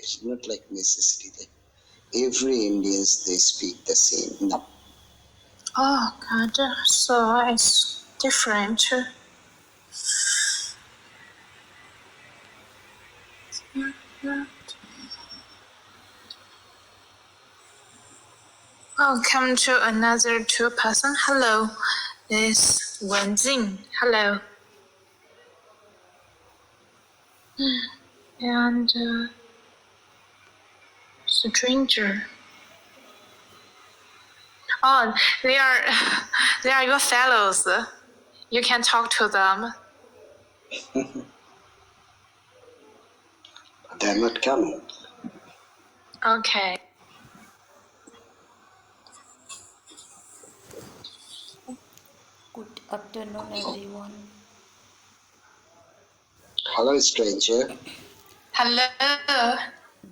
It's not like necessity that every Indians they speak the same. No. Oh God, so it's different. Welcome to another two-person. Hello, this is Wenjing. Hello. And stranger. Oh, they are they are your fellows. You can talk to them. They're not coming. Okay. Good afternoon, everyone. Hello, stranger. Hello.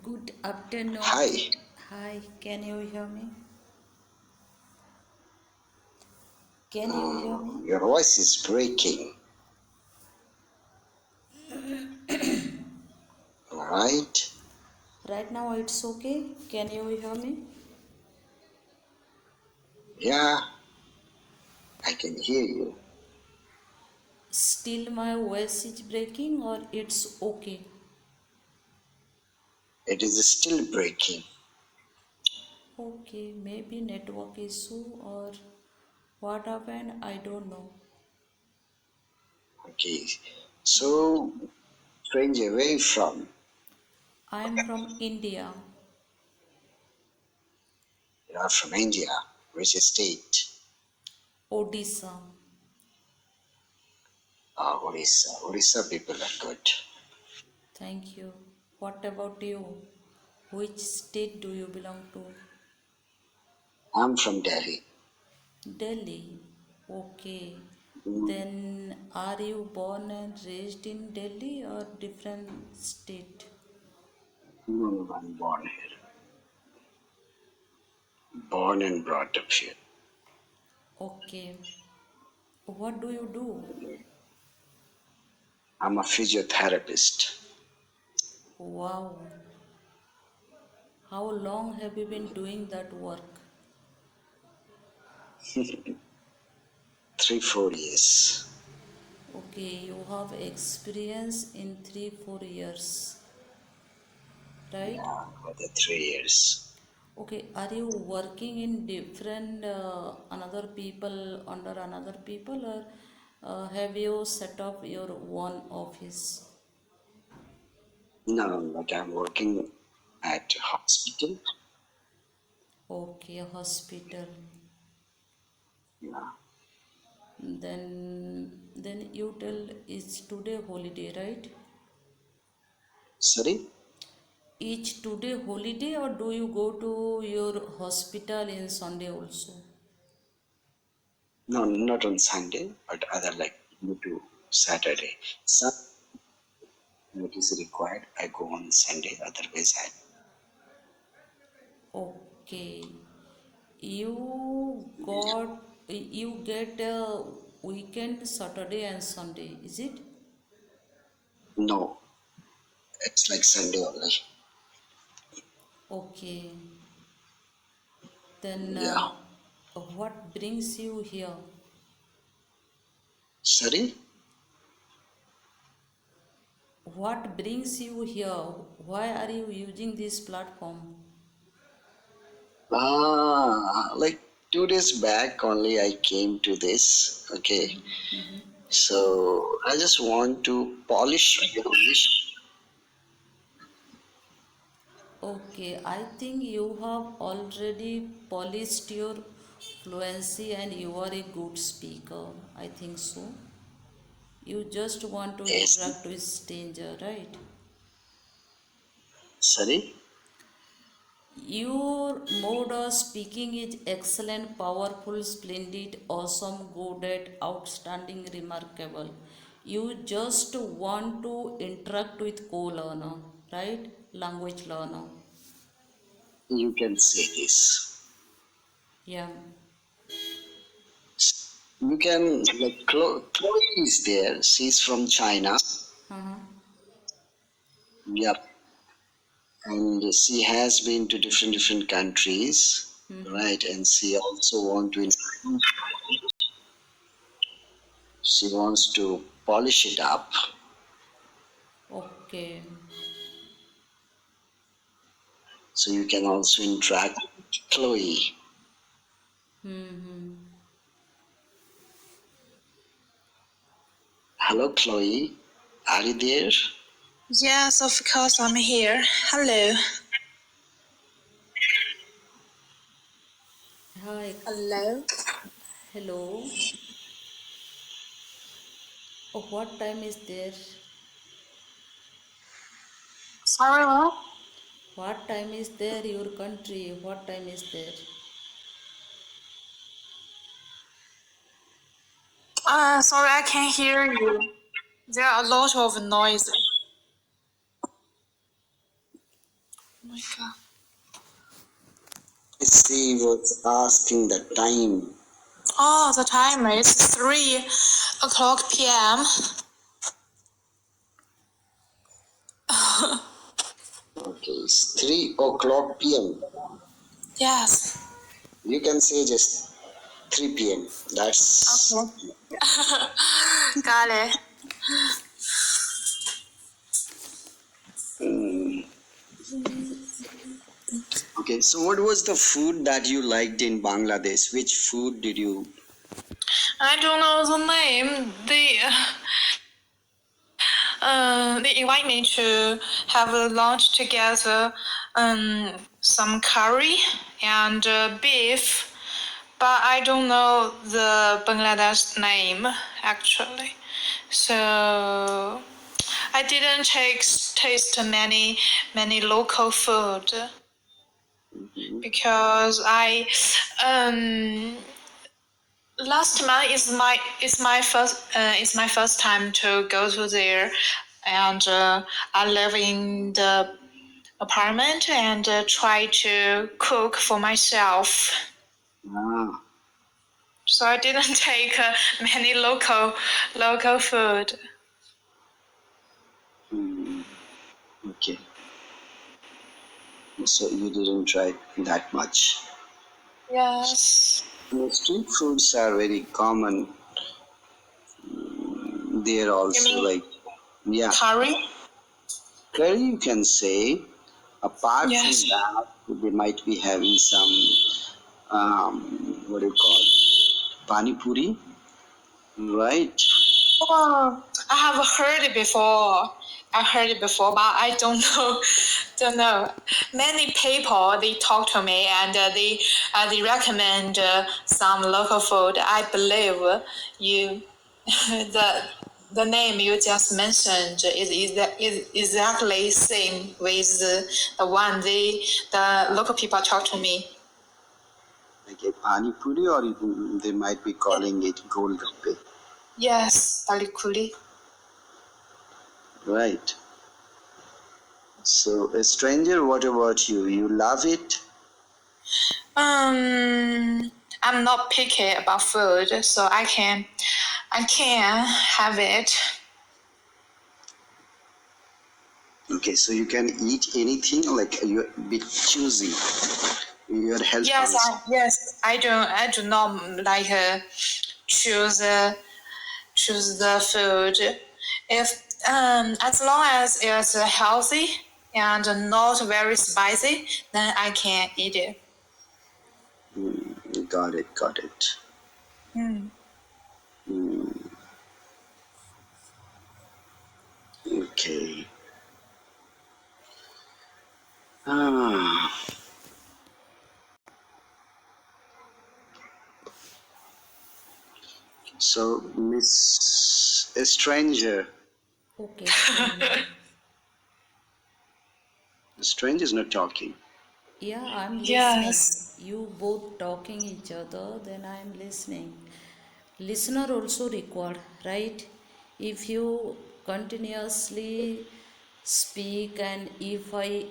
Good afternoon. Hi. Hi, can you hear me? Can you hear me? Your voice is breaking. Alright. Right now it's okay. Can you hear me? Yeah, I can hear you. Still my voice is breaking or it's okay? It is still breaking. Okay, maybe network issue or what happened, I don't know. Okay. So, stranger, where are you from? I am from India, You are from India. Which state? Odisha. Orissa. Orissa people are good. Thank you. What about you? Which state do you belong to? I'm from Delhi. Delhi. Okay. Mm, Then are you born and raised in Delhi or different state? No, I'm born here. Born and brought up here. Okay. What do you do? I'm a physiotherapist. Wow. How long have you been doing that work? 3, 4 years. Okay, you have experience in 3-4 years, right? Yeah, for the 3 years. Okay, are you working in different another people under another people or have you set up your own office? No, but I'm working at hospital. Okay, hospital. Yeah. Then you tell it's today holiday, right? Sorry? Each today holiday or do you go to your hospital in Sunday also? No, not on Sunday, but other like to Saturday. Some notice required. I go on Sunday. Otherwise, Okay. You get a weekend Saturday and Sunday, is it? no. It's like Sunday only. Okay. Then Yeah. what brings you here? Sorry? What brings you here? Why are you using this platform? Like 2 days back only I came to this. Okay. So I just want to polish your English. Okay, I think you have already polished your fluency and you are a good speaker. I think so. You just want to Yes. interact with stranger, right? Sorry? Your mode of speaking is excellent, powerful, splendid, awesome, good at, outstanding, remarkable. You just want to interact with co-learner, right? Language learner. You can say this. Yeah. You can, like, Chloe is there. She's from China. Uh-huh. Yep. and she has been to different countries, right? And she wants to polish it up, Okay. so you can also interact with Chloe. Mm-hmm. Hello, Chloe. Are you there? Yes, of course I'm here. Hello. Hi. Hello. Hello. Oh, what time is there? Sorry, what? What time is there? Your country. What time is there? Sorry, I can't hear you. There are a lot of noise. Oh my god. She was asking the time. Oh, the time is 3 o'clock p.m. Okay, it's 3 o'clock p.m. Yes. You can say just 3 p.m. That's Okay. Got it. okay. So, what was the food that you liked in Bangladesh? Which food did you? I don't know the name. They invite me to have a lunch together, some curry and beef, but I don't know the Bangladesh name actually. So I didn't taste many local food because I last month is my first time to go to there, and I live in the apartment and try to cook for myself. Ah, So I didn't take many local food. hmm, okay. So you didn't try that much. Yes. Street foods are very common. They're You also mean like, yeah, curry? curry you can say. Apart from Yes. that, they might be having some, what do you call, pani puri, right? Oh, I have heard it before. I heard it before, but I don't know. Don't know. Many people they talk to me and they recommend some local food. I believe you the the name you just mentioned is exactly same with the one the local people talk to me. Like a pani puri, or even they might be calling it golgappe, Yes, Balikuli. right? So, a stranger, what about you? You love it? I'm not picky about food, so I can have it. Okay, so you can eat anything, like you're a bit choosy. You're health conscious. Yes, I do not like choose choose the food. If as long as it's healthy and not very spicy, then I can eat it. Got it, got it. Mm. Mm, okay. Ah, so Miss a stranger. Okay, stranger. The stranger is not talking. Yeah, I'm listening. Yes. You both talking each other, then I'm listening. Listener also required, right? If you continuously speak and if I